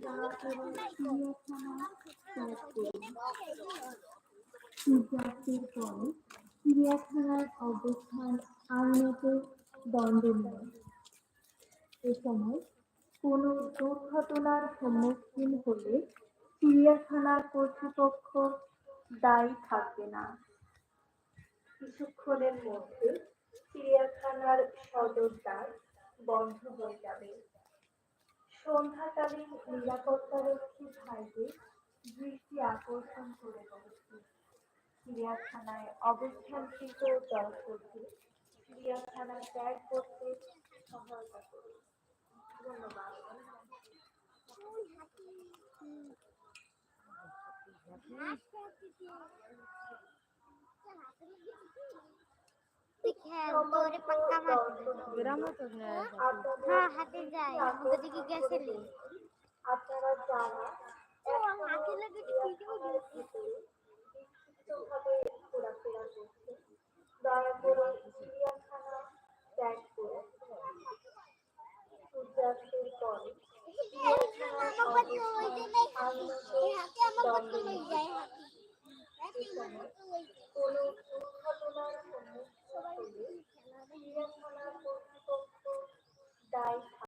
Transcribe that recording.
তারা কেবল চিড়িয়াখানা ত্যাগ করুন। সূর্যাস্তের পরে চিড়িয়াখানার অবস্থান আইনত দণ্ডনীয়। এ সময় কোনো দুর্ঘটনার সম্মুখীন হলে চিড়িয়াখানার কর্তৃপক্ষ দায়ী থাকবে না। কিছুক্ষণের মধ্যে চিড়িয়াখানার সদর দ্বার বন্ধ হয়ে যাবে। সন্ধ্যাকালীন নিরাপত্তারক্ষী ভাইদের দৃষ্টি আকর্ষণ করে বলছি, চিড়িয়াখানায় অবস্থানকৃত দর্শকদের চিড়িয়াখানা ত্যাগ করতে সহায়তা করুন। ধন্যবাদ। তোরে पक्का मारते ग्राम तो हाँ हाथे जाए हमको देखी कैसे ले আপনারা যারা हाथे लगे वीडियो বিক্ষিপ্তভাবে ঘোরাফেরা করছেন, দয়া করে চিড়িয়াখানা ত্যাগ করুন। সূর্যাস্তের পরে চিড়িয়াখানার অবস্থান আইনত দণ্ডনীয়। এ সময় কোনো